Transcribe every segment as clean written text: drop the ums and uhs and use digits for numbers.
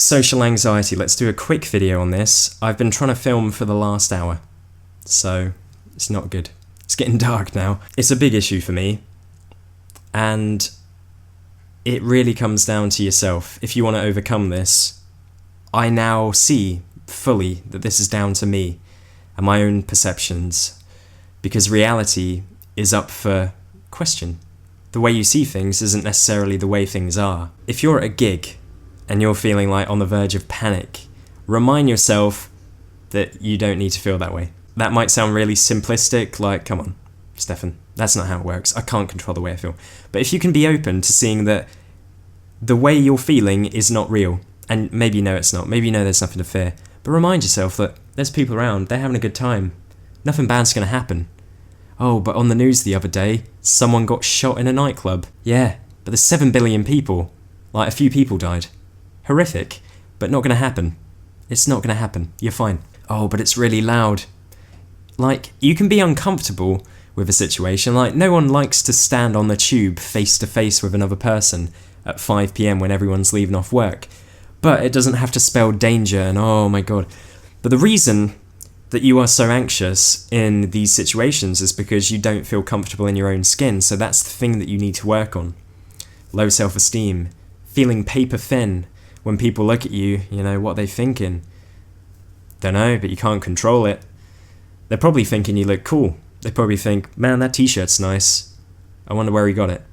Social anxiety, let's do a quick video on this. I've been trying to film for the last hour, so it's not good. It's getting dark now. It's a big issue for me, and it really comes down to yourself. If you want to overcome this, I now see fully that this is down to me and my own perceptions, because reality is up for question. The way you see things isn't necessarily the way things are. If you're at a gig and you're feeling like on the verge of panic, remind yourself that you don't need to feel that way. That might sound really simplistic, like, come on, Stefan, that's not how it works. I can't control the way I feel. But if you can be open to seeing that the way you're feeling is not real, and maybe you know it's not, maybe you know there's nothing to fear, but remind yourself that there's people around, they're having a good time. Nothing bad's going to happen. Oh, but on the news the other day, someone got shot in a nightclub. Yeah, but there's 7 billion people. Like, a few people died. Horrific, but not going to happen. It's not going to happen. You're fine. Oh, but it's really loud. Like, you can be uncomfortable with a situation. Like, no one likes to stand on the tube face to face with another person at 5 PM when everyone's leaving off work. But it doesn't have to spell danger and oh my god. But the reason that you are so anxious in these situations is because you don't feel comfortable in your own skin. So that's the thing that you need to work on. Low self-esteem, feeling paper thin when people look at you, you know, what are they thinking? Don't know, but you can't control it. They're probably thinking you look cool. They probably think, man, that t-shirt's nice. I wonder where he got it.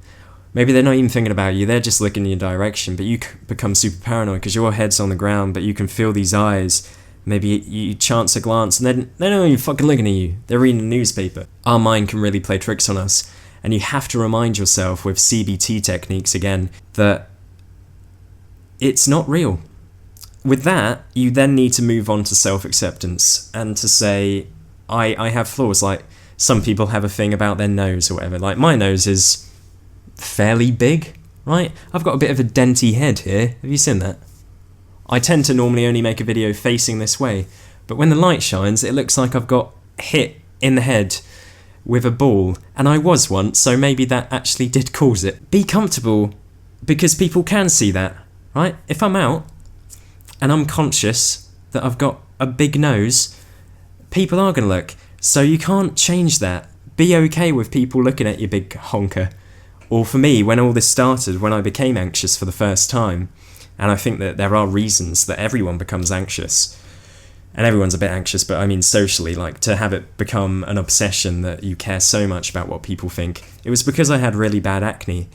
Maybe they're not even thinking about you, they're just looking in your direction, but you become super paranoid because your head's on the ground, but you can feel these eyes. Maybe you chance a glance and they're not even fucking looking at you. They're reading a newspaper. Our mind can really play tricks on us, and you have to remind yourself with CBT techniques again that it's not real. With that, you then need to move on to self-acceptance and to say, I have flaws. Like, some people have a thing about their nose or whatever. Like, my nose is fairly big, right? I've got a bit of a denty head here. Have you seen that? I tend to normally only make a video facing this way, but when the light shines, it looks like I've got hit in the head with a ball, and I was once, so maybe that actually did cause it. Be comfortable, because people can see that, right? If I'm out, and I'm conscious that I've got a big nose, people are going to look, so you can't change that. Be okay with people looking at your big honker. Or for me, when all this started, when I became anxious for the first time, and I think that there are reasons that everyone becomes anxious, and everyone's a bit anxious, but I mean socially, like to have it become an obsession that you care so much about what people think. It was because I had really bad acne,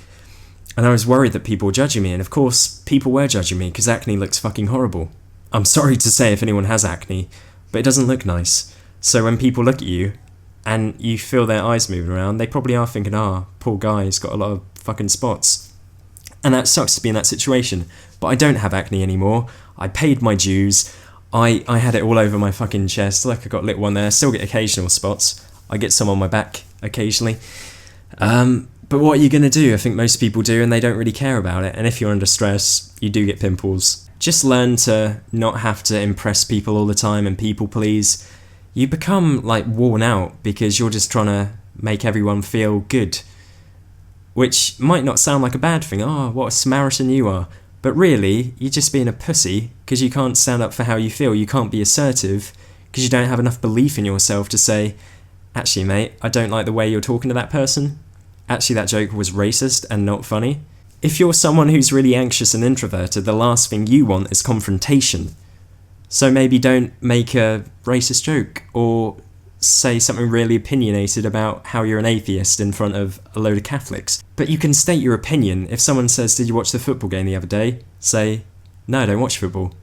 and I was worried that people were judging me, and of course, people were judging me because acne looks fucking horrible. I'm sorry to say if anyone has acne, but it doesn't look nice. So when people look at you, and you feel their eyes moving around, they probably are thinking, poor guy, he's got a lot of fucking spots. And that sucks to be in that situation. But I don't have acne anymore. I paid my dues. I had it all over my fucking chest. Like, I got a little one there. I still get occasional spots. I get some on my back occasionally. But what are you going to do? I think most people do, and they don't really care about it. And if you're under stress, you do get pimples. Just learn to not have to impress people all the time and people please. You become like worn out because you're just trying to make everyone feel good. Which might not sound like a bad thing. What a Samaritan you are. But really, you're just being a pussy because you can't stand up for how you feel. You can't be assertive because you don't have enough belief in yourself to say, actually, mate, I don't like the way you're talking to that person. Actually, that joke was racist and not funny. If you're someone who's really anxious and introverted, the last thing you want is confrontation. So maybe don't make a racist joke or say something really opinionated about how you're an atheist in front of a load of Catholics. But you can state your opinion. If someone says, did you watch the football game the other day? Say, no, I don't watch football.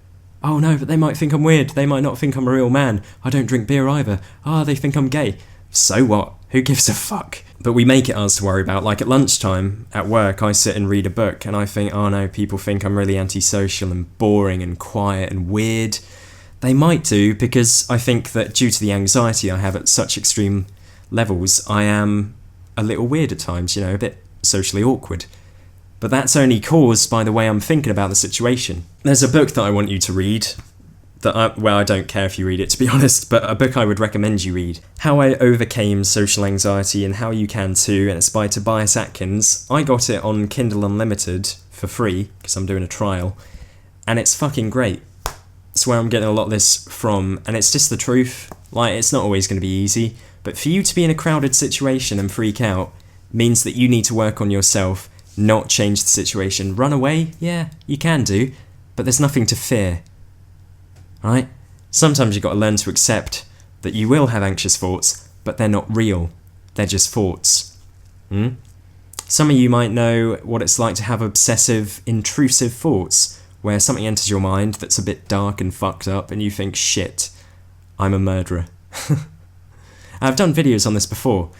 Oh no, but they might think I'm weird. They might not think I'm a real man. I don't drink beer either. They think I'm gay. So what? Who gives a fuck? But we make it ours to worry about. Like at lunchtime at work, I sit and read a book and I think, oh no, people think I'm really antisocial and boring and quiet and weird. They might do, because I think that due to the anxiety I have at such extreme levels, I am a little weird at times, a bit socially awkward. But that's only caused by the way I'm thinking about the situation. There's a book that I want you to read, I don't care if you read it, to be honest, but a book I would recommend you read. How I Overcame Social Anxiety and How You Can Too, and it's by Tobias Atkins. I got it on Kindle Unlimited for free, because I'm doing a trial. And it's fucking great. It's where I'm getting a lot of this from, and it's just the truth. Like, it's not always going to be easy, but for you to be in a crowded situation and freak out means that you need to work on yourself, not change the situation. Run away? Yeah, you can do, but there's nothing to fear. Right? Sometimes you've got to learn to accept that you will have anxious thoughts, but they're not real. They're just thoughts. Some of you might know what it's like to have obsessive, intrusive thoughts, where something enters your mind that's a bit dark and fucked up, and you think, shit, I'm a murderer. I've done videos on this before,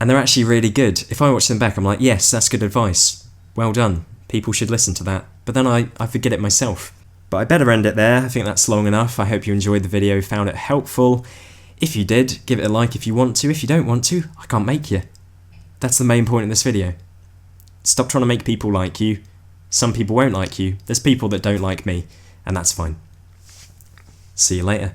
and they're actually really good. If I watch them back, I'm like, yes, that's good advice. Well done. People should listen to that. But then I forget it myself. But I better end it there. I think that's long enough. I hope you enjoyed the video, found it helpful. If you did, give it a like if you want to. If you don't want to, I can't make you. That's the main point of this video. Stop trying to make people like you. Some people won't like you. There's people that don't like me, and that's fine. See you later.